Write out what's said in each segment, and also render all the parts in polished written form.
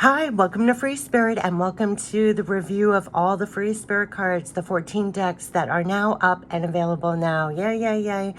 Hi, welcome to Free Spirit and welcome to the review of all the Free Spirit cards, the 14 decks that are now up and available now. Yay, yay, yay.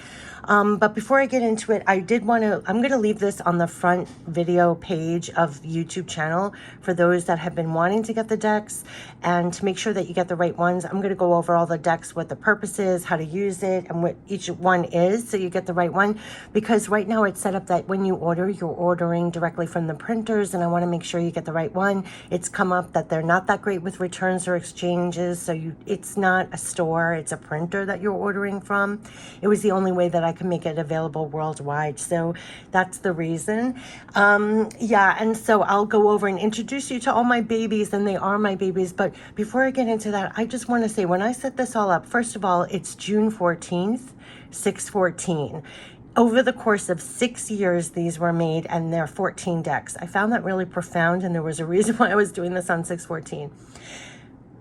But before I get into it, I'm going to leave this on the front video page of YouTube channel for those that have been wanting to get the decks and to make sure that you get the right ones. I'm going to go over all the decks, what the purpose is, how to use it, and what each one is so you get the right one. Because right now it's set up that when you order, you're ordering directly from the printers, and I want to make sure you get the right one. It's come up that they're not that great with returns or exchanges, so it's not a store, it's a printer that you're ordering from. It was the only way that I could make it available worldwide, so that's the reason. Yeah, and so I'll go over and introduce you to all my babies, and they are my babies. But before I get into that, I just want to say, when I set this all up, first of all, it's June 14th, 6/14. Over the course of 6 years, these were made, and they're 14 decks. I found that really profound, and there was a reason why I was doing this on 6/14.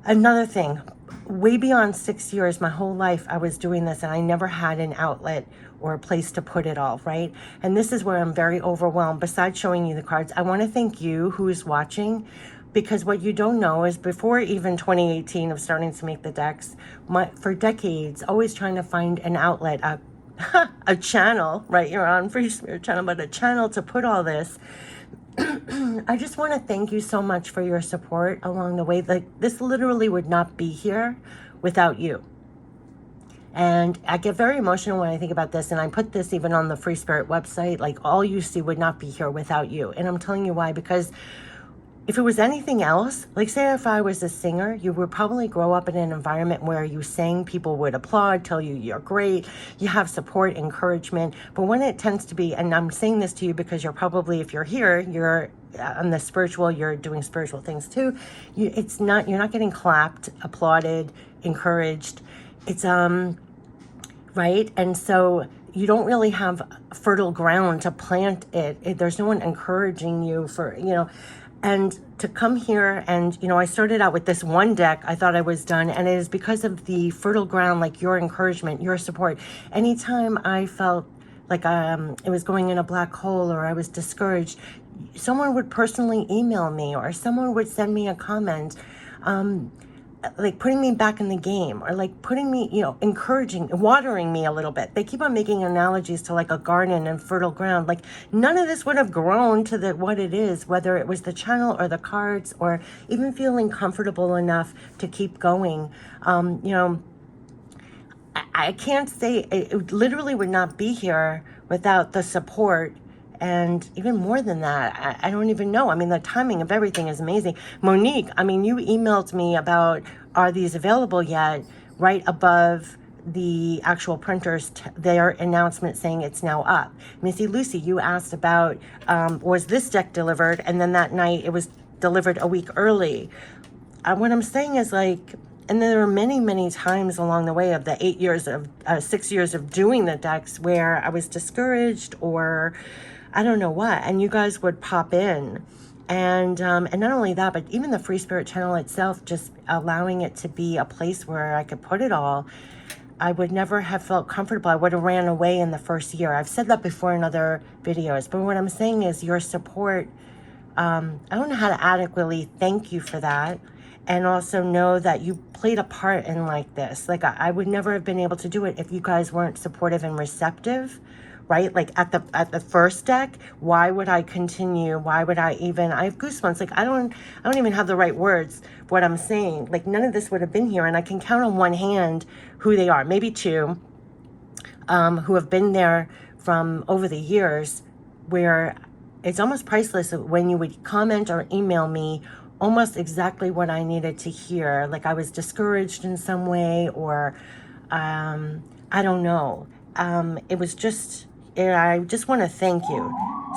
Another thing, way beyond 6 years, my whole life I was doing this, and I never had an outlet or a place to put it all, right? And this is where I'm very overwhelmed. Besides showing you the cards, I want to thank you who's watching, because what you don't know is before even 2018 of starting to make the decks, for decades, always trying to find an outlet, a channel, right? You're on Free Spirit channel, but a channel to put all this. I just want to thank you so much for your support along the way. Like, this literally would not be here without you. And I get very emotional when I think about this, and I put this even on the Free Spirit website, like, all you see would not be here without you. And I'm telling you why, because if it was anything else, like say if I was a singer, you would probably grow up in an environment where you sang, people would applaud, tell you you're great, you have support, encouragement. But when it tends to be, and I'm saying this to you because you're probably, if you're here, you're on the spiritual, you're doing spiritual things too. You're not getting clapped, applauded, encouraged. It's, right? And so you don't really have fertile ground to plant it. There's no one encouraging you for, and to come here and, I started out with this one deck. I thought I was done. And it is because of the fertile ground, like your encouragement, your support. Anytime I felt like it was going in a black hole or I was discouraged, someone would personally email me or someone would send me a comment, like putting me back in the game, or like putting me, encouraging, watering me a little bit. They keep on making analogies to like a garden and fertile ground. Like, none of this would have grown to what it is, whether it was the channel or the cards or even feeling comfortable enough to keep going. I can't say, it literally would not be here without the support. And even more than that, I don't even know. I mean, the timing of everything is amazing. Monique, you emailed me about, are these available yet? Right above the actual printers, their announcement saying it's now up. Missy Lucy, you asked about, was this deck delivered? And then that night it was delivered a week early. What I'm saying is, like, and there are many, many times along the way of the 6 years of doing the decks where I was discouraged or I don't know what, and you guys would pop in. And not only that, but even the Free Spirit channel itself, just allowing it to be a place where I could put it all, I would never have felt comfortable. I would have ran away in the first year. I've said that before in other videos, but what I'm saying is your support, I don't know how to adequately thank you for that. And also know that you played a part in like this. Like, I would never have been able to do it if you guys weren't supportive and receptive, right? Like at the first deck, why would I continue? Why would I have goosebumps. Like, I don't even have the right words for what I'm saying. Like, none of this would have been here. And I can count on one hand who they are, maybe two, who have been there from over the years, where it's almost priceless when you would comment or email me almost exactly what I needed to hear. Like, I was discouraged in some way, or I don't know. It was just, I just want to thank you.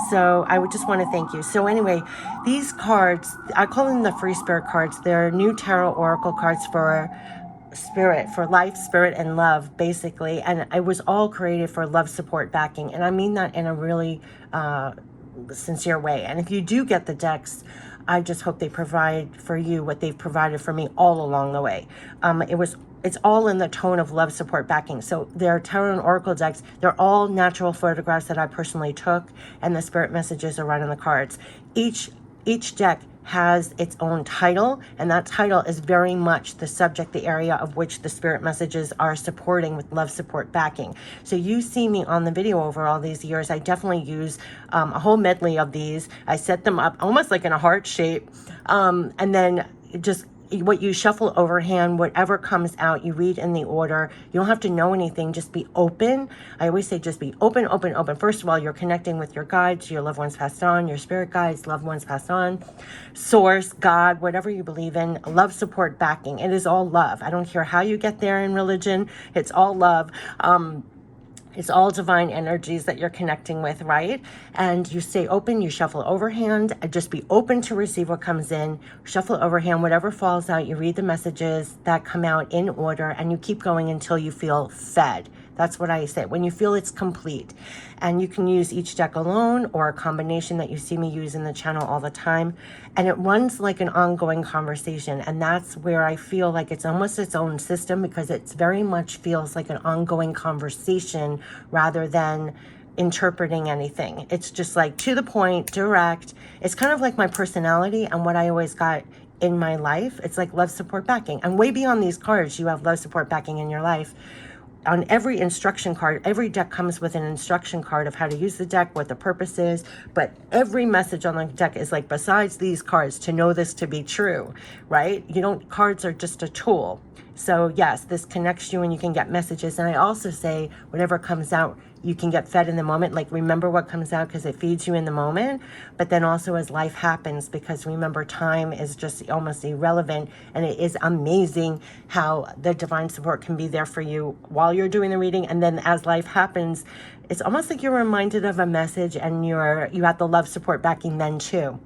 So I would just want to thank you. So anyway, these cards, I call them the Free Spirit cards. They're new tarot oracle cards for spirit, for life, spirit, and love, basically. And it was all created for love, support, backing. And I mean that in a really sincere way. And if you do get the decks, I just hope they provide for you what they've provided for me all along the way. It's all in the tone of love, support, backing. So they're tarot and oracle decks. They're all natural photographs that I personally took, and the spirit messages are right on the cards. Each deck has its own title, and that title is very much the subject, the area of which the spirit messages are supporting with love support backing. So you see me on the video over all these years. I definitely use a whole medley of these. I set them up almost like in a heart shape, and then just what you shuffle overhand, whatever comes out, you read in the order. You don't have to know anything, just be open. I always say just be open, open, open. First of all, you're connecting with your guides, your loved ones passed on, your spirit guides, loved ones passed on, source, God, whatever you believe in, love support backing. It is all love. I don't care how you get there in religion. It's all love. It's all divine energies that you're connecting with, right? And you stay open, you shuffle overhand, and just be open to receive what comes in. Shuffle overhand, whatever falls out, you read the messages that come out in order, and you keep going until you feel fed. That's what I say, when you feel it's complete. And you can use each deck alone or a combination that you see me use in the channel all the time. And it runs like an ongoing conversation. And that's where I feel like it's almost its own system, because it's very much feels like an ongoing conversation rather than interpreting anything. It's just like to the point, direct. It's kind of like my personality and what I always got in my life. It's like love support backing. And way beyond these cards, you have love support backing in your life. On every instruction card, every deck comes with an instruction card of how to use the deck, what the purpose is, but every message on the deck is like, besides these cards, to know this to be true, right? You don't, cards are just a tool. So yes, this connects you and you can get messages. And I also say, whatever comes out, you can get fed in the moment. Like, remember what comes out because it feeds you in the moment. But then also as life happens, because remember, time is just almost irrelevant. And it is amazing how the divine support can be there for you while you're doing the reading. And then as life happens, it's almost like you're reminded of a message and you have the love support backing then too.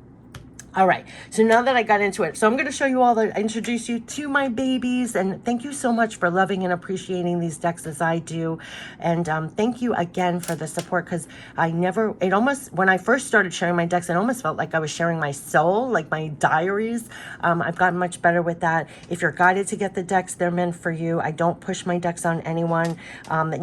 All right, so now that I got into it, so I'm going to show you all introduce you to my babies, and thank you so much for loving and appreciating these decks as I do, and thank you again for the support, because when I first started sharing my decks, it almost felt like I was sharing my soul, like my diaries. I've gotten much better with that. If you're guided to get the decks, they're meant for you. I don't push my decks on anyone.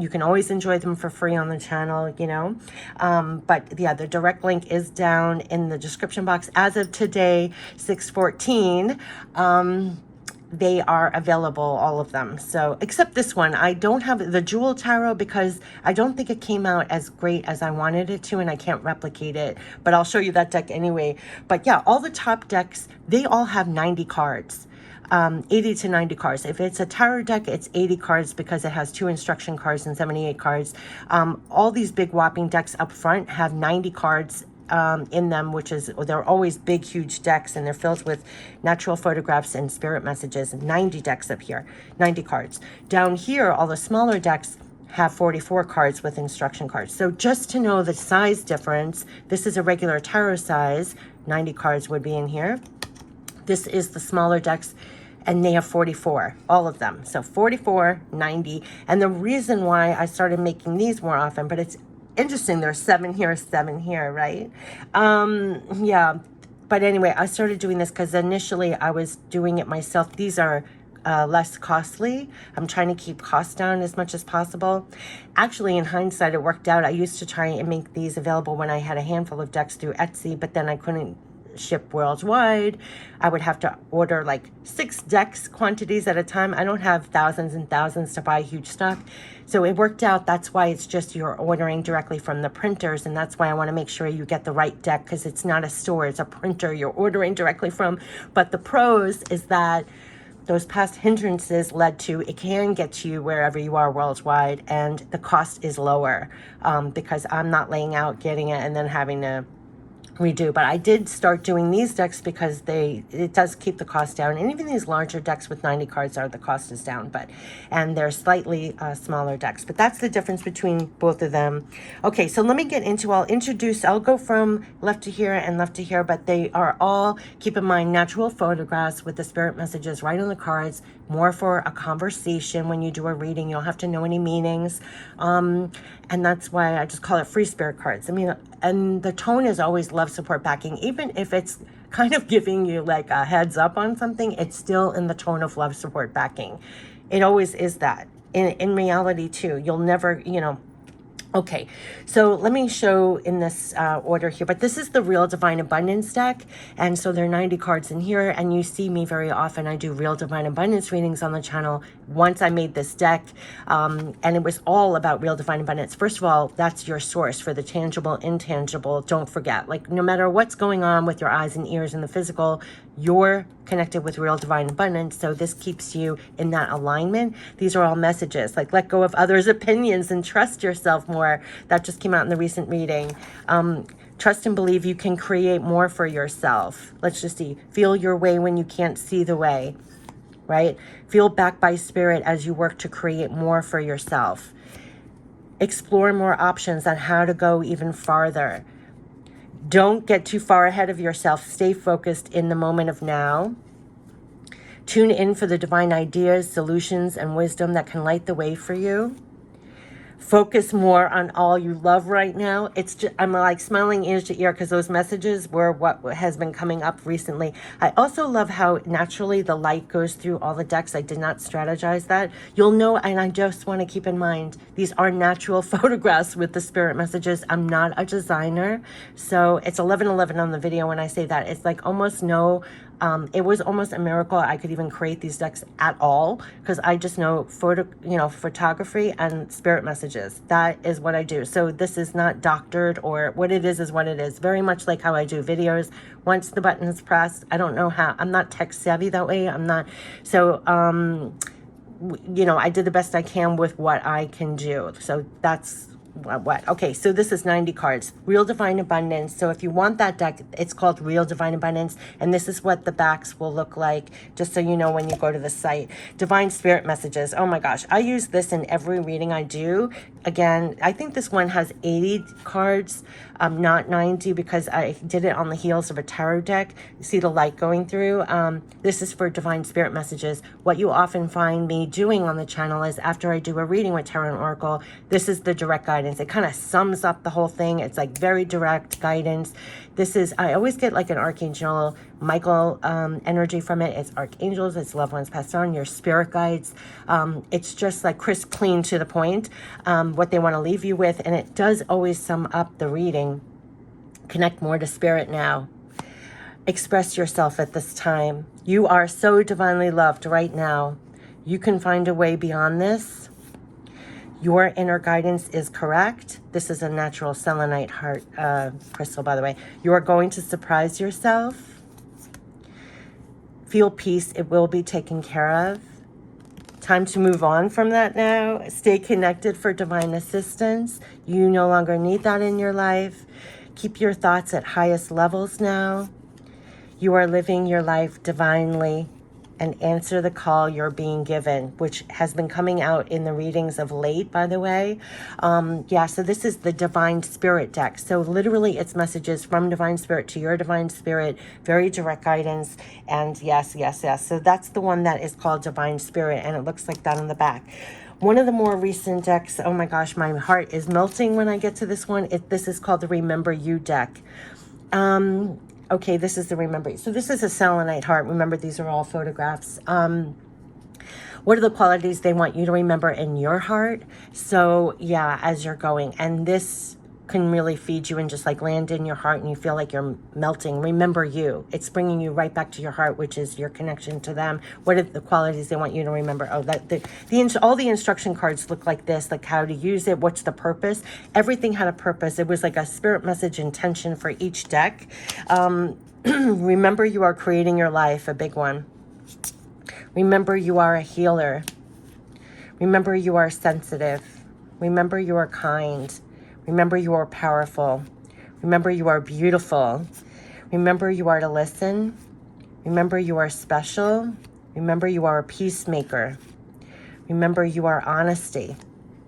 You can always enjoy them for free on the channel, you know. But yeah, the direct link is down in the description box. As of today, 6/14, they are available, all of them. So except this one, I don't have the Jewel Tarot because I don't think it came out as great as I wanted it to, and I can't replicate it, but I'll show you that deck anyway. But yeah, all the top decks, they all have 90 cards. 80 to 90 cards. If it's a tarot deck, it's 80 cards because it has 2 instruction cards and 78 cards. All these big whopping decks up front have 90 cards in them, which is, they're always big, huge decks, and they're filled with natural photographs and spirit messages. 90 decks up here, 90 cards. Down here, all the smaller decks have 44 cards with instruction cards. So just to know the size difference, this is a regular tarot size, 90 cards would be in here. This is the smaller decks, and they have 44, all of them. So 44, 90. And the reason why I started making these more often, but it's interesting, there's 7 here, right? Yeah, but anyway, I started doing this because initially I was doing it myself. These are less costly. I'm trying to keep costs down as much as possible. Actually, in hindsight, it worked out. I used to try and make these available when I had a handful of decks through Etsy, but then I couldn't ship worldwide. I would have to order like 6 decks quantities at a time. I don't have thousands and thousands to buy huge stock. So it worked out. That's why it's just you're ordering directly from the printers. And that's why I want to make sure you get the right deck, because it's not a store, it's a printer you're ordering directly from. But the pros is that those past hindrances led to, it can get to you wherever you are worldwide, and the cost is lower because I'm not laying out, getting it, and then having to redo. But I did start doing these decks because it does keep the cost down, and even these larger decks with 90 cards the cost is down, and they're slightly smaller decks, but that's the difference between both of them. Okay, so let me get into, I'll go from left to here and left to here, but they are all, keep in mind, natural photographs with the spirit messages right on the cards, more for a conversation. When you do a reading, you don't have to know any meanings, and that's why I just call it free spirit cards. I mean, and the tone is always love support backing. Even if it's kind of giving you like a heads up on something, it's still in the tone of love support backing. It always is that. In reality too, you'll never, Okay, so let me show in this order here, but this is the Real Divine Abundance deck, and so there are 90 cards in here, and you see me very often. I do Real Divine Abundance readings on the channel. Once I made this deck, and it was all about Real Divine Abundance. First of all, that's your source for the tangible, intangible. Don't forget, like no matter what's going on with your eyes and ears and the physical, you're connected with Real Divine Abundance, so this keeps you in that alignment. These are all messages like let go of others' opinions and trust yourself more. That just came out in the recent reading. Trust and believe you can create more for yourself. Let's just see. Feel your way when you can't see the way, right? Feel backed by spirit as you work to create more for yourself. Explore more options on how to go even farther. Don't get too far ahead of yourself. Stay focused in the moment of now. Tune in for the divine ideas, solutions, and wisdom that can light the way for you. Focus more on all you love right now. It's just, I'm like smiling ear to ear because those messages were what has been coming up recently. I also love how naturally the light goes through all the decks. I did not strategize that. You'll know, and I just want to keep in mind, these are natural photographs with the spirit messages. I'm not a designer. So it's 11:11 on the video when I say that. It's like almost no... it was almost a miracle I could even create these decks at all because I just know photography and spirit messages. That is what I do. So this is not doctored, or what it is what it is. Very much like how I do videos. Once the button is pressed, I don't know how. I'm not tech savvy that way. I'm not. So, I did the best I can with what I can do. So that's okay, so this is 90 cards, Real Divine Abundance. So if you want that deck, it's called Real Divine Abundance, and this is what the backs will look like, just so you know when you go to the site. Divine Spirit Messages. Oh my gosh, I use this in every reading I do. Again, I think this one has 80 cards, not 90, because I did it on the heels of a tarot deck. You see the light going through. This is for Divine Spirit Messages. What you often find me doing on the channel is after I do a reading with Tarot and Oracle, this is the direct guidance. It kind of sums up the whole thing. It's like very direct guidance. This is, I always get like an Archangel Michael energy from it. It's archangels, it's loved ones passed on, your spirit guides. It's just like crisp, clean, to the point, what they want to leave you with. And it does always sum up the reading. Connect more to spirit now. Express yourself at this time. You are so divinely loved right now. You can find a way beyond this. Your inner guidance is correct. This is a natural selenite heart crystal, by the way. You are going to surprise yourself. Feel peace. It will be taken care of. Time to move on from that now. Stay connected for divine assistance. You no longer need that in your life. Keep your thoughts at highest levels now. You are living your life divinely, and answer the call you're being given, which has been coming out in the readings of late, by the way. So this is the Divine Spirit deck. So literally it's messages from Divine Spirit to your Divine Spirit, very direct guidance, and yes. So that's the one that is called Divine Spirit, and it looks like that on the back. One of the more recent decks, oh my gosh, my heart is melting when I get to this one. This is called the Remember You deck. Okay, this is the Remember. So this is a selenite heart. Remember, these are all photographs. What are the qualities they want you to remember in your heart? So yeah, as you're going, and this can really feed you and just like land in your heart, and you feel like you're melting. Remember you. It's bringing you right back to your heart, which is your connection to them. What are the qualities they want you to remember? Oh, all the instruction cards look like this, like how to use it, what's the purpose. Everything had a purpose. It was like a spirit message intention for each deck. Remember you are creating your life, a big one. Remember you are a healer. Remember you are sensitive. Remember you are kind. Remember you are powerful. Remember you are beautiful. Remember you are to listen. Remember you are special. Remember you are a peacemaker. Remember you are honesty.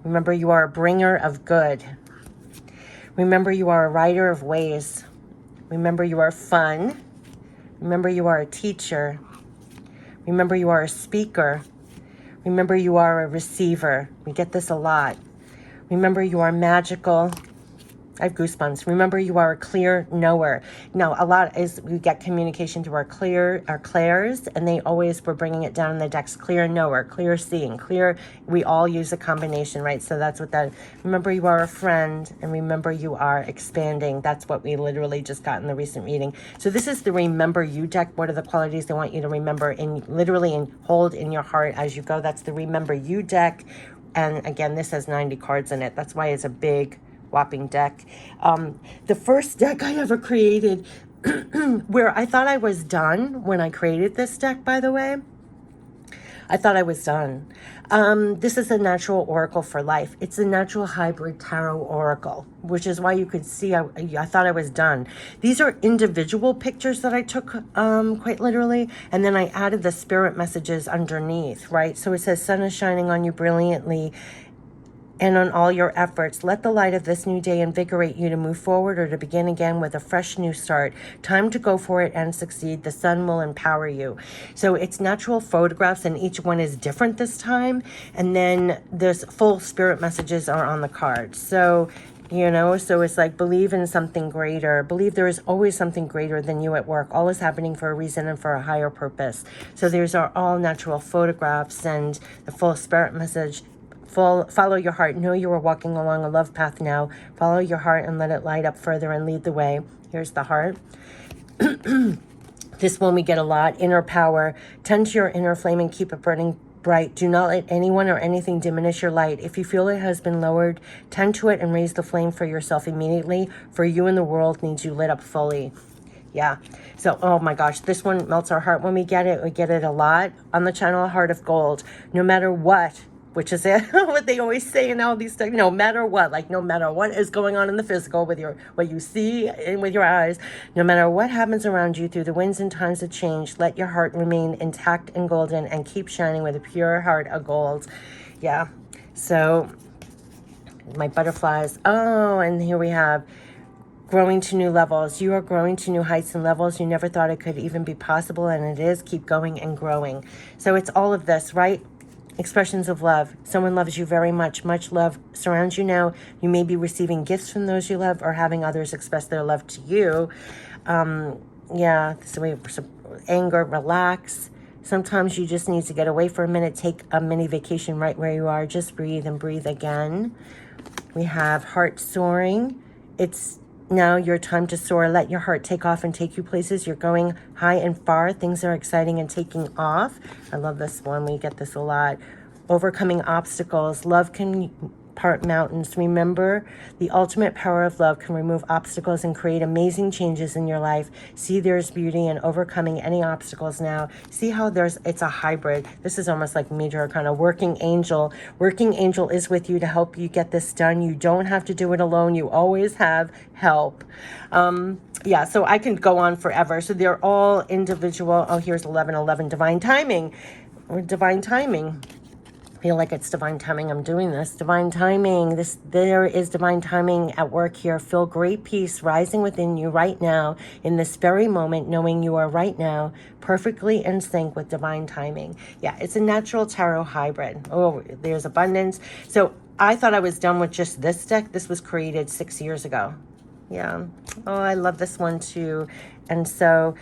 Remember you are a bringer of good. Remember you are a writer of ways. Remember you are fun. Remember you are a teacher. Remember you are a speaker. Remember you are a receiver. We get this a lot. Remember you are magical. I have goosebumps. Remember, you are a clear knower. Now, a lot is we get communication through our clairs, and they always were bringing it down in the decks. Clear knower, clear seeing, clear. We all use a combination, right? So that's what that. Remember, you are a friend, and remember, you are expanding. That's what we literally just got in the recent reading. So this is the Remember You deck. What are the qualities they want you to remember literally and hold in your heart as you go? That's the Remember You deck. And again, this has 90 cards in it. That's why it's a big whopping deck. The first deck I ever created where I thought I was done when I created this deck, by the way. I thought I was done. This is a natural oracle for life. It's a natural hybrid tarot oracle, which is why you could see I thought I was done. These are individual pictures that I took quite literally, and then I added the spirit messages underneath, right? So it says, sun is shining on you brilliantly and on all your efforts. Let the light of this new day invigorate you to move forward or to begin again with a fresh new start. Time to go for it and succeed. The sun will empower you. So it's natural photographs, and each one is different this time. And then there's full spirit messages are on the cards. So, you know, so it's like, believe in something greater. Believe there is always something greater than you at work. All is happening for a reason and for a higher purpose. So there's our all natural photographs and the full spirit message. Follow your heart. Know you are walking along a love path now. Follow your heart and let it light up further and lead the way. Here's the heart. This one we get a lot. Inner power. Tend to your inner flame and keep it burning bright. Do not let anyone or anything diminish your light. If you feel it has been lowered, tend to it and raise the flame for yourself immediately. For you and the world needs you lit up fully. Yeah. So, oh my gosh, this one melts our heart when we get it. We get it a lot on the channel, Heart of Gold. No matter what, which is what they always say in all these things, no matter what, like no matter what is going on in the physical with what you see and with your eyes, no matter what happens around you through the winds and times of change, let your heart remain intact and golden and keep shining with a pure heart of gold. Yeah. So my butterflies. Oh, and here we have growing to new levels. You are growing to new heights and levels you never thought it could even be possible, and it is. Keep going and growing. So it's all of this, right? Expressions of love. Someone loves you very much. Much love surrounds you now. You may be receiving gifts from those you love or having others express their love to you. Yeah, so we anger, relax. Sometimes you just need to get away for a minute. Take a mini vacation right where you are. Just breathe and breathe again. We have heart soaring. It's now your time to soar. Let your heart take off and take you places. You're going high and far. Things are exciting and taking off. I love this one. We get this a lot. Overcoming obstacles. Love can part mountains. Remember, the ultimate power of love can remove obstacles and create amazing changes in your life. See there's beauty in overcoming any obstacles now. See how it's a hybrid. This is almost like major arcana. Working angel. Working angel is with you to help you get this done. You don't have to do it alone. You always have help. Yeah, so I can go on forever. So they're all individual. Oh, here's 11:11, divine timing. Or divine timing. Feel like it's divine timing. I'm doing this. Divine timing. There is divine timing at work here. Feel great peace rising within you right now in this very moment, knowing you are right now perfectly in sync with divine timing. Yeah, it's a natural tarot hybrid. Oh, there's abundance. So I thought I was done with just this deck. This was created 6 years ago. Yeah. Oh, I love this one too. And so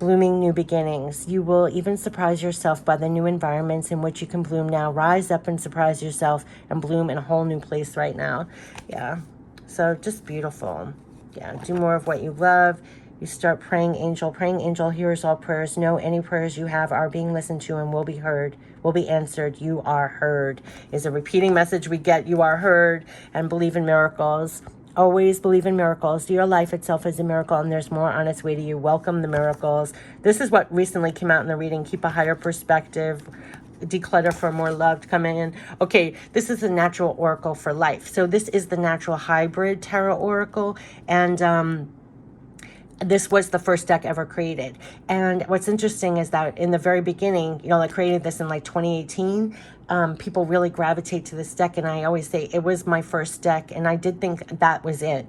blooming new beginnings. You will even surprise yourself by the new environments in which you can bloom now. Rise up and surprise yourself and bloom in a whole new place right now. Yeah. So just beautiful. Yeah. Do more of what you love. You start praying angel. Praying angel hears all prayers. Know any prayers you have are being listened to and will be heard, will be answered. You are heard is a repeating message we get. You are heard, and believe in miracles. Always believe in miracles. Your life itself is a miracle, and there's more on its way to you. Welcome the miracles. This is what recently came out in the reading. Keep a higher perspective. Declutter for more love to come in. Okay, this is a natural oracle for life. So this is the natural hybrid tarot oracle, and this was the first deck ever created. And what's interesting is that in the very beginning, I created this in like 2018. people really gravitate to this deck, and I always say it was my first deck, and I did think that was it.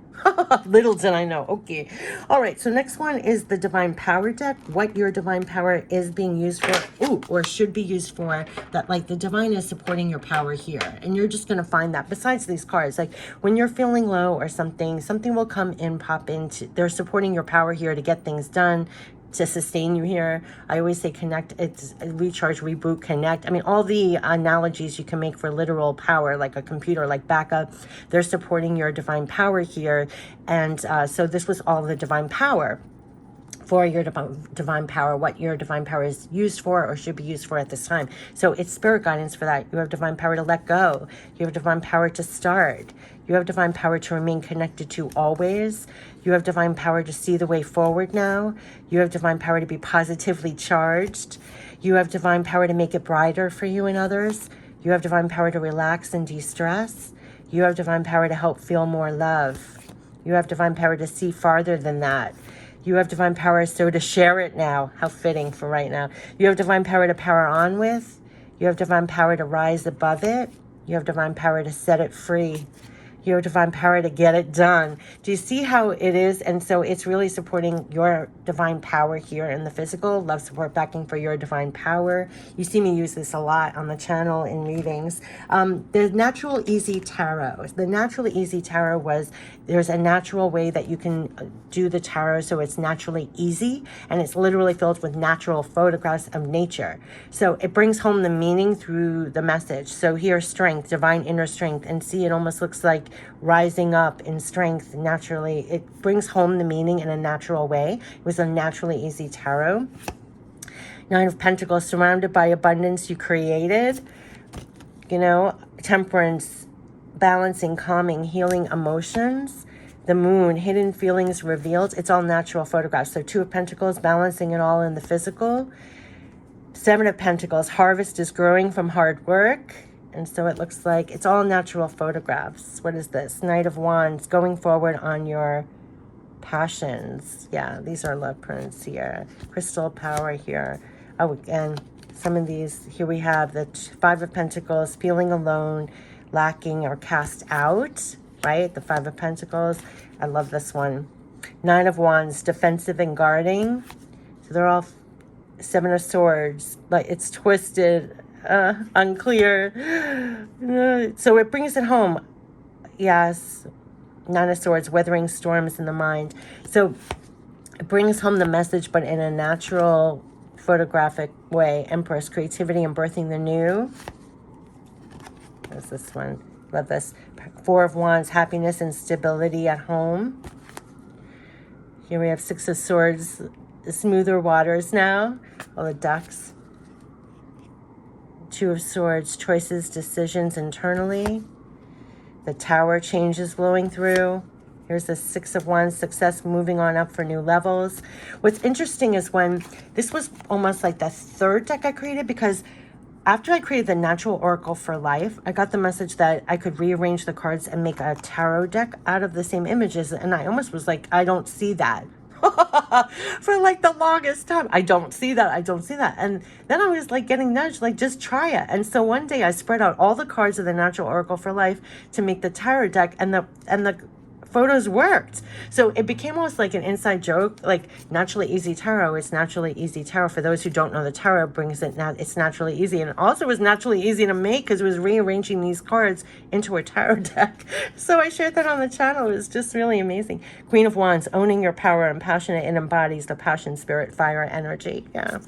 Little did I know. Okay. All right, so next one is the Divine Power deck. What your Divine Power is being used for, or should be used for, that like the Divine is supporting your power here. And you're just going to find that besides these cards, like when you're feeling low or something will come in, pop into, they're supporting your power here to get things done, to sustain you here. I always say connect, it's recharge, reboot, connect. I mean, all the analogies you can make for literal power, like a computer, like backup, they're supporting your divine power here. And so this was all the divine power for your divine power, what your divine power is used for or should be used for at this time. So it's spirit guidance for that. You have divine power to let go. You have divine power to start. You have divine power to remain connected to always. You have divine power to see the way forward now. You have divine power to be positively charged. You have divine power to make it brighter for you and others. You have divine power to relax and de-stress. You have divine power to help feel more love. You have divine power to see farther than that. You have divine power, so to share it now. How fitting for right now. You have divine power to power on with. You have divine power to rise above it. You have divine power to set it free. You have divine power to get it done. Do you see how it is? And so it's really supporting your divine power here in the physical. Love support backing for your divine power. You see me use this a lot on the channel in readings. The Natural Easy Tarot. The Natural Easy Tarot was, there's a natural way that you can do the tarot so it's naturally easy, and it's literally filled with natural photographs of nature. So it brings home the meaning through the message. So here, strength, divine inner strength, and see, it almost looks like rising up in strength naturally. It brings home the meaning in a natural way. It was a naturally easy tarot. Nine of Pentacles, surrounded by abundance you created. You know, temperance, balancing, calming, healing emotions. The Moon, hidden feelings revealed. It's all natural photographs. So Two of Pentacles, balancing it all in the physical. Seven of Pentacles, harvest is growing from hard work. And so it looks like it's all natural photographs. What is this? Knight of Wands, going forward on your passions. Yeah, these are love prints here. Crystal power here. Oh, again, some of these, here we have the Five of Pentacles, feeling alone, lacking, or cast out, right? The Five of Pentacles. I love this one. Nine of Wands, defensive and guarding. So they're all Seven of Swords, like it's twisted, unclear. So it brings it home. Yes. Nine of Swords, weathering storms in the mind. So it brings home the message, but in a natural, photographic way. Empress, creativity and birthing the new. There's this one. Love this. Four of Wands, happiness and stability at home. Here we have Six of Swords, smoother waters now. All the ducks. Two of Swords, choices, decisions internally. The Tower, changes blowing through. Here's the Six of Wands, success, moving on up for new levels. What's interesting is when this was almost like the third deck I created, because after I created the Natural Oracle for Life, I got the message that I could rearrange the cards and make a tarot deck out of the same images. And I almost was like, I don't see that. For like the longest time. I don't see that. I don't see that. And then I was like getting nudged, like just try it. And so one day I spread out all the cards of the Natural Oracle for Life to make the tarot deck, and the photos worked. So it became almost like an inside joke, like Naturally Easy Tarot. It's Naturally Easy Tarot. For those who don't know, the tarot brings it now. It's naturally easy, and also it was naturally easy to make because it was rearranging these cards into a tarot deck. So I shared that on the channel. It was just really amazing. Queen of Wands, owning your power and passionate. It embodies the passion, spirit, fire, energy. Yeah.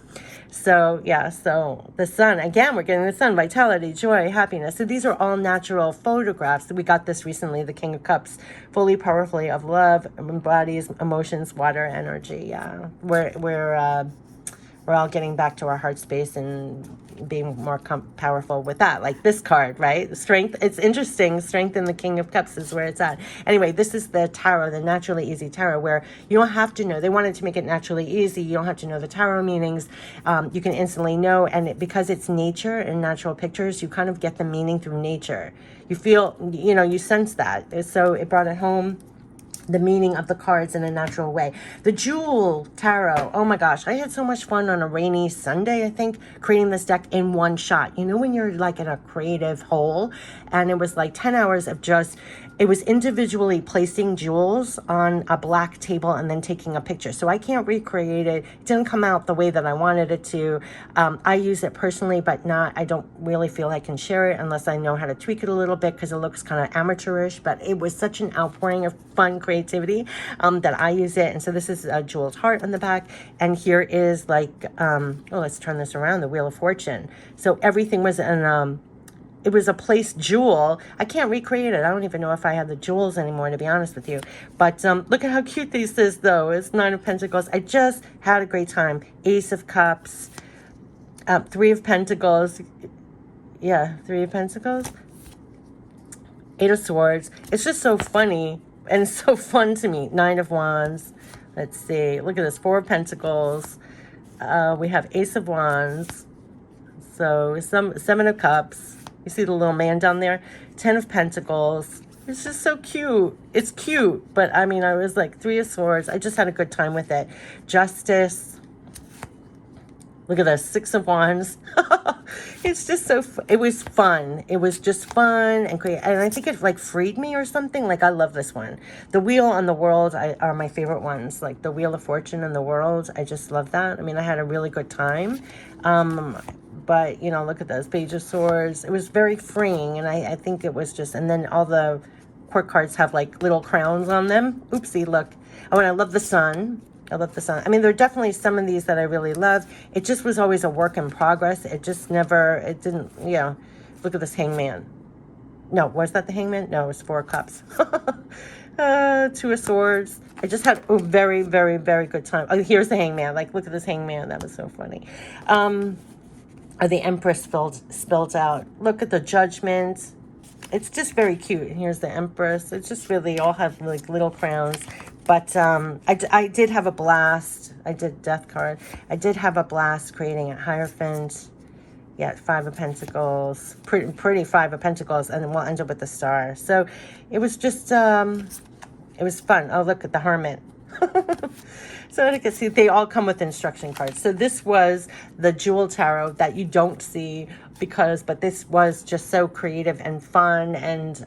So yeah. So the Sun, again, we're getting the Sun, vitality, joy, happiness. So these are all natural photographs. We got this recently. The King of Cups, fully powerfully of love, embodies emotions, water, energy. Yeah, we're all getting back to our heart space and being more powerful with that. Like this card, right? Strength. It's interesting. Strength in the King of Cups is where it's at. Anyway, this is the tarot, the Naturally Easy Tarot, where you don't have to know. They wanted to make it naturally easy. You don't have to know the tarot meanings. You can instantly know, and because it's nature and natural pictures, you kind of get the meaning through nature. You feel, you sense that. So it brought it home. the meaning of the cards in a natural way. The Jewel Tarot, oh my gosh, I had so much fun on a rainy Sunday, I think, creating this deck in one shot. You know when you're like in a creative hole, and it was like 10 hours of just, it was individually placing jewels on a black table and then taking a picture. So I can't recreate it. It didn't come out the way that I wanted it to. I use it personally, but I don't really feel I can share it unless I know how to tweak it a little bit, because it looks kind of amateurish, but it was such an outpouring of fun creativity that I use it. And so this is a jeweled heart on the back. And here is like, oh, let's turn this around, the Wheel of Fortune. So everything was in, it was a placed jewel. I can't recreate it. I don't even know if I have the jewels anymore, to be honest with you. But look at how cute this is, though. It's 9 of Pentacles. I just had a great time. Ace of Cups, 3 of Pentacles. Yeah, 3 of Pentacles. 8 of Swords. It's just so funny, and it's so fun to me. 9 of Wands. Let's see. Look at this. 4 of Pentacles. We have Ace of Wands. So 7 of Cups. You see the little man down there? 10 of Pentacles. It's just so cute. It's cute. But, I mean, I was like 3 of Swords. I just had a good time with it. Justice. Look at this. 6 of Wands. It's just so, it was fun. It was just fun and great. And I think it like freed me or something. Like, I love this one. The Wheel and the World are my favorite ones. Like the Wheel of Fortune and the World. I just love that. I mean, I had a really good time. But, you know, look at those. Page of Swords. It was very freeing. And I think it was just, and then all the court cards have like little crowns on them. Oopsie, look. Oh, and I love the sun. I love the sun. I mean, there are definitely some of these that I really love. It just was always a work in progress. It just never, it didn't, yeah. Look at this Hangman. No, was that the Hangman? No, it was 4 of Cups. 2 of Swords. I just had a very, very, very good time. Oh, here's the Hangman. Like, look at this Hangman. That was so funny. The Empress spilled out. Look at the Judgment. It's just very cute. And here's the Empress. It's just really all have like little crowns. But I did have a blast. I did Death card. I did have a blast creating a Hierophant. Yeah, 5 of Pentacles. Pretty 5 of Pentacles. And then we'll end up with the Star. So it was just, it was fun. Oh, look at the Hermit. So you can see they all come with instruction cards. So this was the Jewel Tarot that you don't see but this was just so creative and fun, and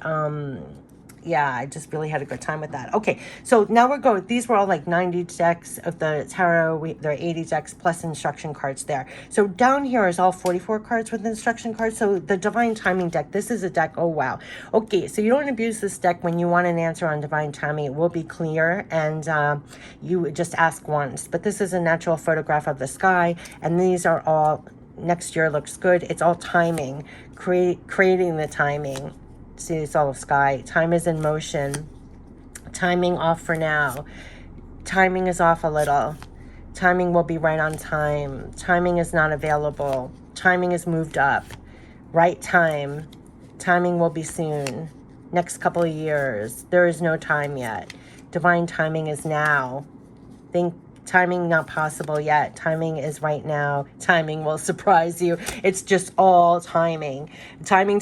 yeah, I just really had a good time with that. Okay, so now we're going, these were all like 90 decks of the tarot. There are 80 decks plus instruction cards there. So down here is all 44 cards with instruction cards. So the Divine Timing deck, this is a deck, oh wow. Okay, so you don't abuse this deck when you want an answer on Divine Timing. It will be clear, and you just ask once. But this is a natural photograph of the sky, and these are all, next year looks good. It's all timing, creating the timing. See, it's all sky. Time is in motion. Timing off for now. Timing is off a little. Timing will be right on time. Timing is not available. Timing is moved up. Right time. Timing will be soon. Next couple of years. There is no time yet. Divine timing is now. Think timing not possible yet. Timing is right now. Timing will surprise you. It's just all timing. Timing.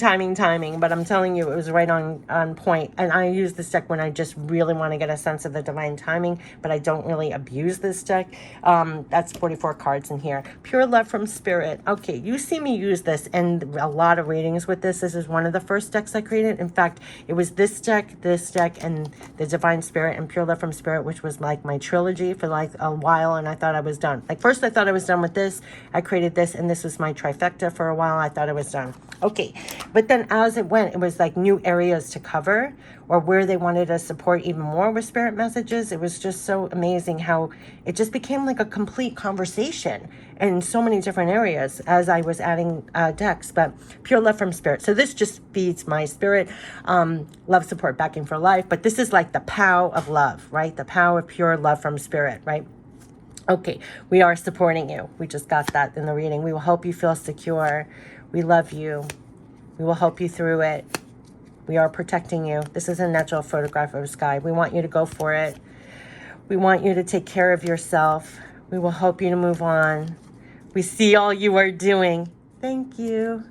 But I'm telling you, it was right on point. And I use this deck when I just really want to get a sense of the divine timing, but I don't really abuse this deck. That's 44 cards in here. Pure Love from Spirit. Okay, you see me use this in a lot of readings with this. This is one of the first decks I created. In fact, it was this deck, and the Divine Spirit and Pure Love from Spirit, which was like my trilogy for like a while, and I thought I was done. Like, first I thought I was done with this. I created this, and this was my trifecta for a while. I thought I was done. Okay, but then as it went, it was like new areas to cover, or where they wanted to support even more with spirit messages. It was just so amazing how it just became like a complete conversation in so many different areas as I was adding decks. But Pure Love from Spirit. So this just feeds my spirit. Love, support, backing for life. But this is like the POW of love, right? The POW of pure love from spirit, right? Okay, we are supporting you. We just got that in the reading. We will help you feel secure. We love you. We will help you through it. We are protecting you. This is a natural photograph of the sky. We want you to go for it. We want you to take care of yourself. We will help you to move on. We see all you are doing. Thank you.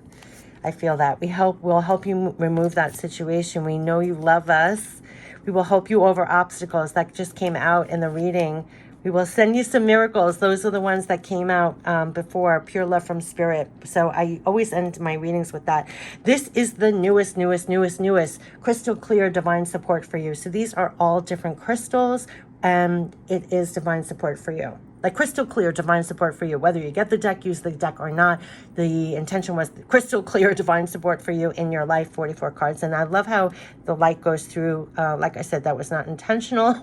I feel that. We'll help you remove that situation. We know you love us. We will help you over obstacles. That just came out in the reading. We will send you some miracles. Those are the ones that came out before. Pure love from spirit. So I always end my readings with that. This is the newest crystal clear divine support for you. So these are all different crystals, and it is divine support for you. Like crystal clear divine support for you. Whether you get the deck, use the deck or not, the intention was crystal clear divine support for you in your life. 44 cards. And I love how the light goes through. Like I said, that was not intentional.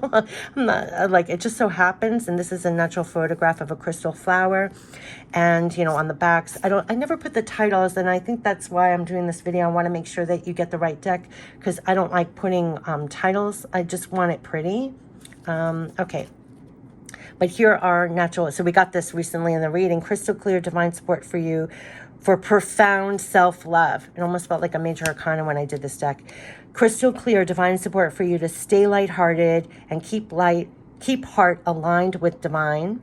I'm not like, it just so happens. And this is a natural photograph of a crystal flower. And, you know, on the backs, I never put the titles. And I think that's why I'm doing this video. I want to make sure that you get the right deck, because I don't like putting titles. I just want it pretty. Okay. But here are natural. So we got this recently in the reading. Crystal clear divine support for you for profound self-love. It almost felt like a major arcana when I did this deck. Crystal clear divine support for you to stay lighthearted and keep heart aligned with divine.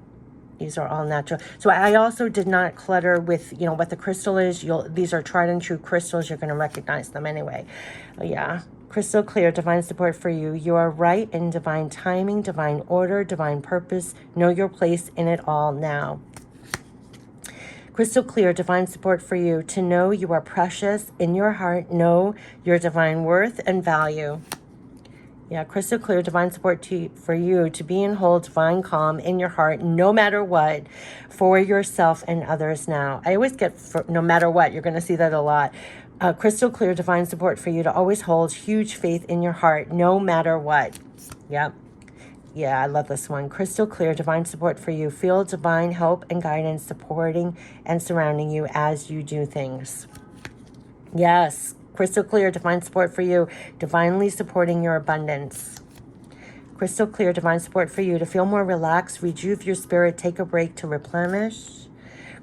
These are all natural. So I also did not clutter with, you know, what the crystal is. These are tried and true crystals. You're going to recognize them anyway. Yeah. Crystal clear, divine support for you. You are right in divine timing, divine order, divine purpose. Know your place in it all now. Crystal clear, divine support for you. To know you are precious in your heart. Know your divine worth and value. Yeah, crystal clear, divine support for you to be in whole, divine calm in your heart, no matter what, for yourself and others now. I always get no matter what. You're going to see that a lot. Crystal clear, divine support for you to always hold huge faith in your heart, no matter what. Yep. Yeah, I love this one. Crystal clear, divine support for you. Feel divine help and guidance supporting and surrounding you as you do things. Yes. Crystal clear, divine support for you. Divinely supporting your abundance. Crystal clear, divine support for you to feel more relaxed, rejuve your spirit, take a break to replenish.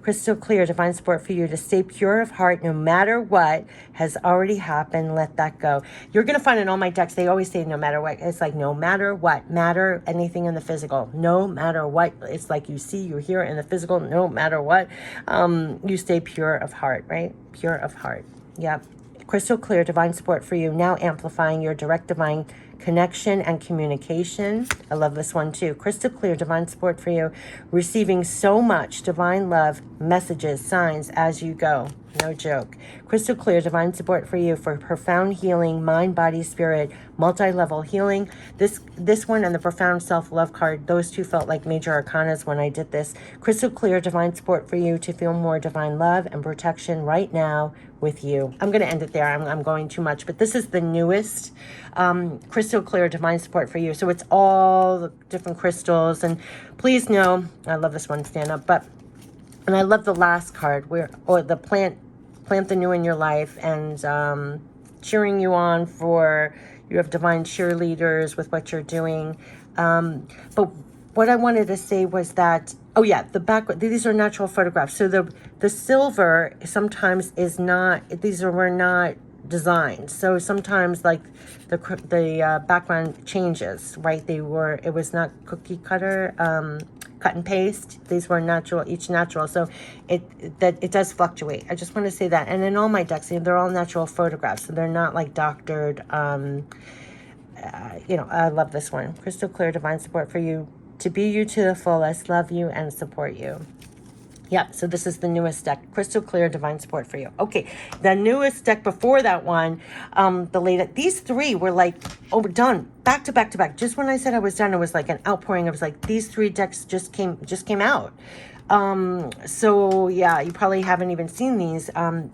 Crystal clear, divine support for you to stay pure of heart no matter what has already happened. Let that go. You're going to find in all my decks, they always say no matter what. It's like no matter what. Matter, anything in the physical. No matter what. It's like you see, you hear in the physical. No matter what. You stay pure of heart, right? Pure of heart. Yep. Crystal clear, divine support for you. Now amplifying your direct divine connection and communication. I love this one too. Crystal clear, divine support for you. Receiving so much divine love, messages, signs as you go. No joke. Crystal clear, divine support for you for profound healing, mind, body, spirit, multi-level healing. This one and the profound self-love card, those two felt like major arcanas when I did this. Crystal clear, divine support for you to feel more divine love and protection right now with you. I'm going to end it there. I'm going too much, but this is the newest crystal clear divine support for you. So it's all the different crystals, and please know, I love this one, stand up, and I love the last card or the plant the new in your life, and cheering you on for, you have divine cheerleaders with what you're doing. But what I wanted to say was that, oh yeah, the background, these are natural photographs. So the silver sometimes is not, were not designed. So sometimes like the background changes, right? It was not cookie cutter, cut and paste. These were natural, each natural. So it does fluctuate. I just want to say that. And in all my decks, they're all natural photographs. So they're not like doctored. You know, I love this one. Crystal clear, divine support for you to be you to the fullest, love you and support you. Yeah, so this is the newest deck, crystal clear, divine support for you. Okay, the newest deck before that one, these three were like, oh, we're done, back to back to back. Just when I said I was done, it was like an outpouring. It was like these three decks just came out. So yeah, you probably haven't even seen these.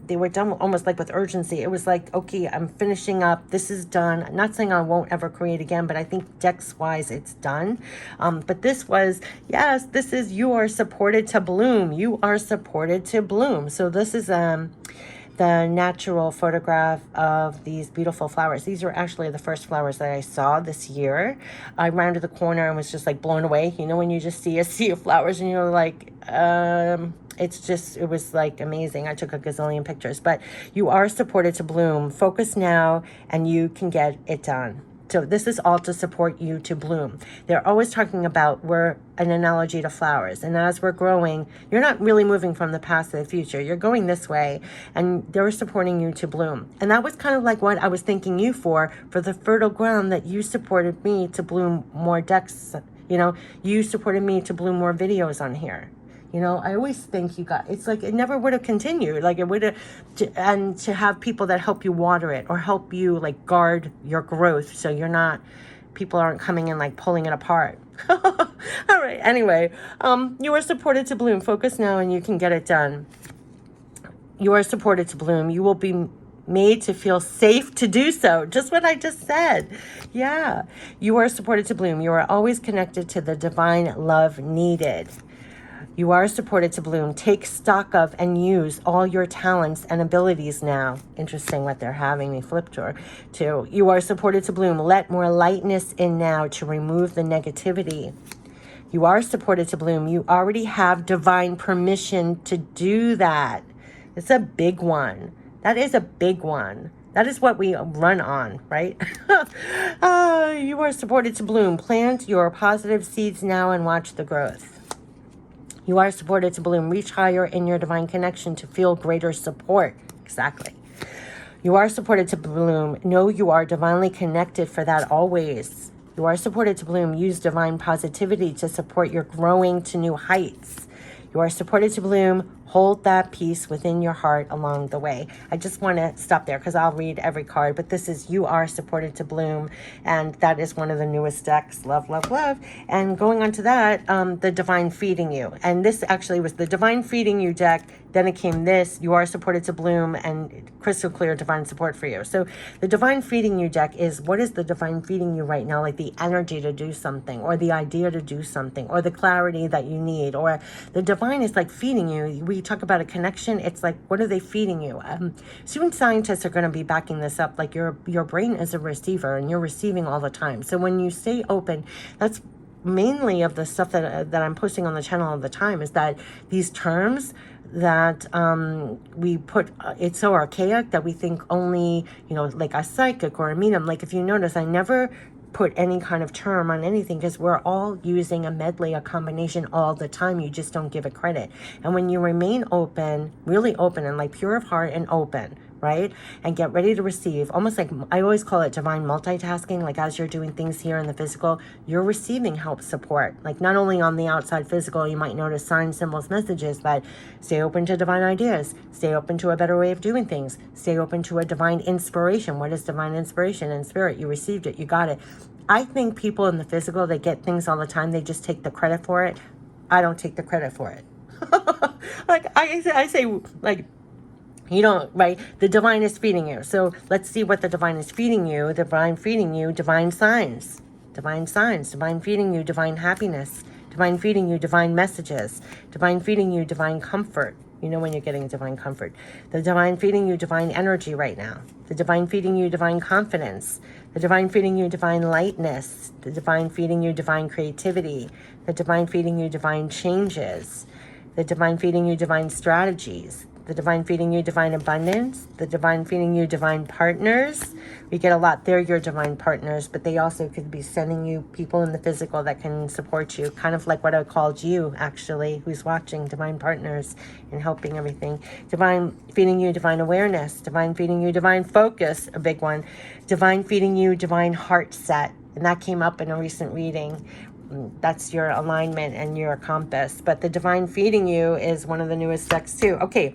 They were done almost like with urgency. It was like, okay, I'm finishing up. This is done. I'm not saying I won't ever create again, but I think decks wise, it's done. But this was, yes, this is, you are supported to bloom. You are supported to bloom. So this is, the natural photograph of these beautiful flowers. These were actually the first flowers that I saw this year. I rounded the corner and was just like blown away. You know, when you just see a sea of flowers and you're like, it was like amazing. I took a gazillion pictures, but you are supported to bloom. Focus now and you can get it done. So this is all to support you to bloom. They're always talking about, we're an analogy to flowers. And as we're growing, you're not really moving from the past to the future. You're going this way, and they're supporting you to bloom. And that was kind of like what I was thanking you for the fertile ground that you supported me to bloom more decks. You know, you supported me to bloom more videos on here. You know, I always think you got, it's like it never would have continued. Like it would have, and to have people that help you water it or help you like guard your growth so you're not, people aren't coming in like pulling it apart. All right. Anyway, you are supported to bloom. Focus now and you can get it done. You are supported to bloom. You will be made to feel safe to do so. Just what I just said. Yeah. You are supported to bloom. You are always connected to the divine love needed. You are supported to bloom. Take stock of and use all your talents and abilities now. Interesting what they're having me flip to. You are supported to bloom. Let more lightness in now to remove the negativity. You are supported to bloom. You already have divine permission to do that. It's a big one. That is a big one. That is what we run on, right? You are supported to bloom. Plant your positive seeds now and watch the growth. You are supported to bloom. Reach higher in your divine connection to feel greater support. Exactly. You are supported to bloom. Know you are divinely connected for that always. You are supported to bloom. Use divine positivity to support your growing to new heights. You are supported to bloom. Hold that peace within your heart along the way. I just want to stop there because I'll read every card, but this is You Are Supported to Bloom, and that is one of the newest decks. Love, love, love. And going on to that, the Divine Feeding You. And this actually was the Divine Feeding You deck. Then it came this, You Are Supported to Bloom, and crystal clear divine support for you. So the Divine Feeding You deck is, what is the divine feeding you right now? Like the energy to do something, or the idea to do something, or the clarity that you need, or the divine is like feeding you. We talk about a connection. It's like, what are they feeding you? Student scientists are going to be backing this up. Like your brain is a receiver and you're receiving all the time. So when you stay open, that's mainly of the stuff that I'm posting on the channel all the time, is that these terms that we put, it's so archaic that we think only, you know, like a psychic or a medium. Like if you notice, I never put any kind of term on anything because we're all using a medley, a combination all the time. You just don't give it credit. And when you remain open, really open and like pure of heart and open, right? And get ready to receive, almost like, I always call it divine multitasking. Like as you're doing things here in the physical, you're receiving help, support. Like not only on the outside physical, you might notice signs, symbols, messages, but stay open to divine ideas, stay open to a better way of doing things, stay open to a divine inspiration. What is divine inspiration? In spirit, you received it, you got it. I think people in the physical, they get things all the time, they just take the credit for it. I don't take the credit for it. Like I say, like, you don't, right? The divine is feeding you. So let's see what the divine is feeding you. The divine feeding you, divine signs, divine feeding you, divine happiness, divine feeding you, divine messages, divine feeding you, divine comfort. You know when you're getting divine comfort. The divine feeding you, divine energy right now. The divine feeding you, divine confidence. The divine feeding you, divine lightness. The divine feeding you, divine creativity. The divine feeding you, divine changes. The divine feeding you, divine strategies. The divine feeding you, divine abundance. The divine feeding you, divine partners. We get a lot. They're your divine partners, but they also could be sending you people in the physical that can support you. Kind of like what I called you, actually, who's watching, divine partners and helping everything. Divine feeding you, divine awareness. Divine feeding you, divine focus, a big one. Divine feeding you, divine heart set. And that came up in a recent reading. That's your alignment and your compass. But the divine feeding you is one of the newest decks too. Okay,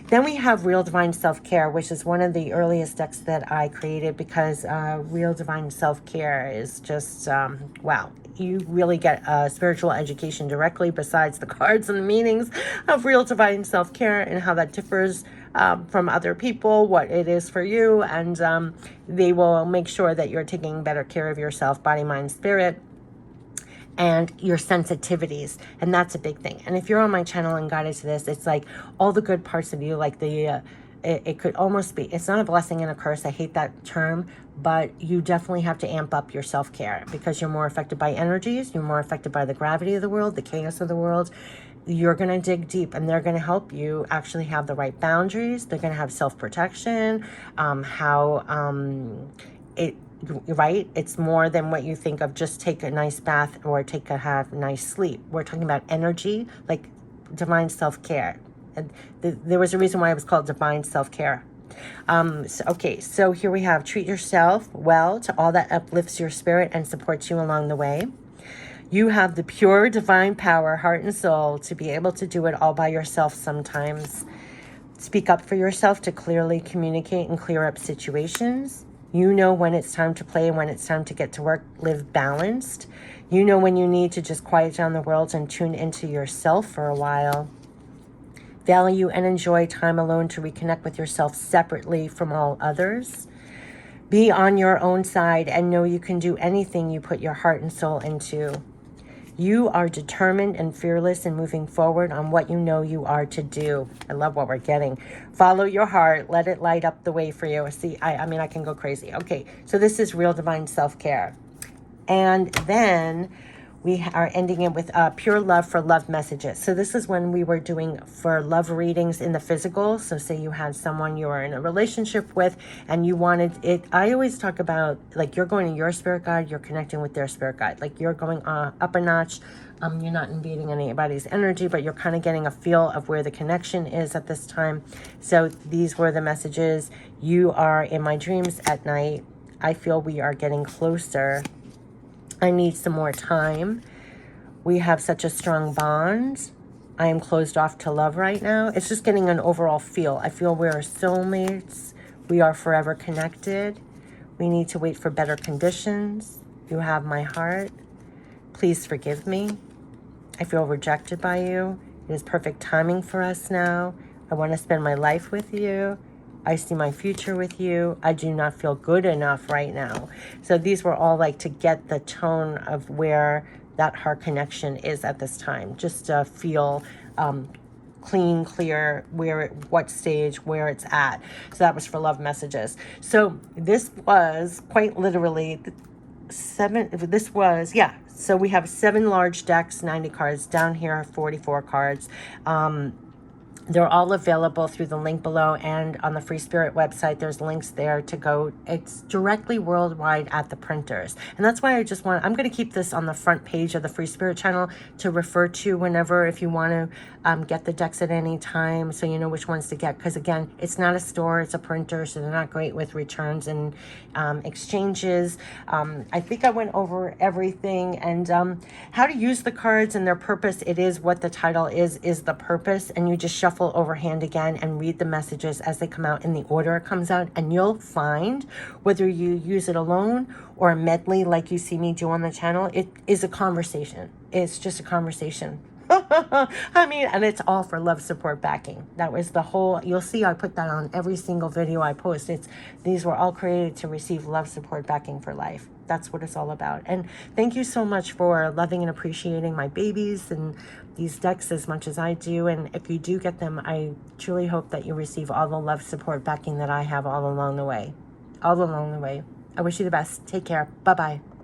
then we have Real Divine Self-Care, which is one of the earliest decks that I created because Real Divine Self-Care is just, wow. You really get a spiritual education directly besides the cards and the meanings of Real Divine Self-Care and how that differs from other people, what it is for you. And they will make sure that you're taking better care of yourself, body, mind, spirit, and your sensitivities. And that's a big thing. And if you're on my channel and guided to this, it's like all the good parts of you, like the it could almost be, it's not a blessing and a curse, I hate that term, but you definitely have to amp up your self-care because you're more affected by energies, you're more affected by the gravity of the world, the chaos of the world. You're going to dig deep and they're going to help you actually have the right boundaries. They're going to have self-protection, right? It's more than what you think of just take a nice bath or have nice sleep. We're talking about energy, like divine self-care. And there was a reason why it was called divine self-care. So here we have treat yourself well to all that uplifts your spirit and supports you along the way. You have the pure divine power, heart and soul, to be able to do it all by yourself sometimes. Speak up for yourself to clearly communicate and clear up situations. You know when it's time to play and when it's time to get to work. Live balanced. You know when you need to just quiet down the world and tune into yourself for a while. Value and enjoy time alone to reconnect with yourself separately from all others. Be on your own side and know you can do anything you put your heart and soul into. You are determined and fearless in moving forward on what you know you are to do. I love what we're getting. Follow your heart. Let it light up the way for you. See, I mean, I can go crazy. Okay, so this is real divine self-care. And then we are ending it with pure love for love messages. So this is when we were doing for love readings in the physical. So say you had someone you were in a relationship with and you wanted it. I always talk about like you're going to your spirit guide, you're connecting with their spirit guide. Like you're going up a notch. You're not invading anybody's energy, but you're kind of getting a feel of where the connection is at this time. So these were the messages. You are in my dreams at night. I feel we are getting closer. I need some more time. We have such a strong bond. I am closed off to love right now. It's just getting an overall feel. I feel we are soulmates. We are forever connected. We need to wait for better conditions. You have my heart. Please forgive me. I feel rejected by you. It is perfect timing for us now. I want to spend my life with you. I see my future with you. I do not feel good enough right now. So these were all like to get the tone of where that heart connection is at this time. Just to feel clean, clear, what stage, where it's at. So that was for love messages. So this was quite literally so we have 7 large decks, 90 cards. Down here are 44 cards. They're all available through the link below, and on the Free Spirit website, there's links there to go. It's directly worldwide at the printers. And that's why I'm going to keep this on the front page of the Free Spirit channel to refer to whenever, if you want to get the decks at any time, so you know which ones to get. Because again, it's not a store, it's a printer, so they're not great with returns and exchanges. I think I went over everything, and how to use the cards and their purpose. It is what the title is the purpose, and you just shuffle over hand again and read the messages as they come out in the order it comes out, and you'll find whether you use it alone or a medley like you see me do on the channel, it is a conversation. It's just a conversation. I mean, and it's all for love, support, backing. That was the whole, you'll see I put that on every single video I post. These were all created to receive love, support, backing for life. That's what it's all about. And thank you so much for loving and appreciating my babies and these decks as much as I do. And if you do get them, I truly hope that you receive all the love, support, backing that I have all along the way. All along the way. I wish you the best. Take care. Bye-bye.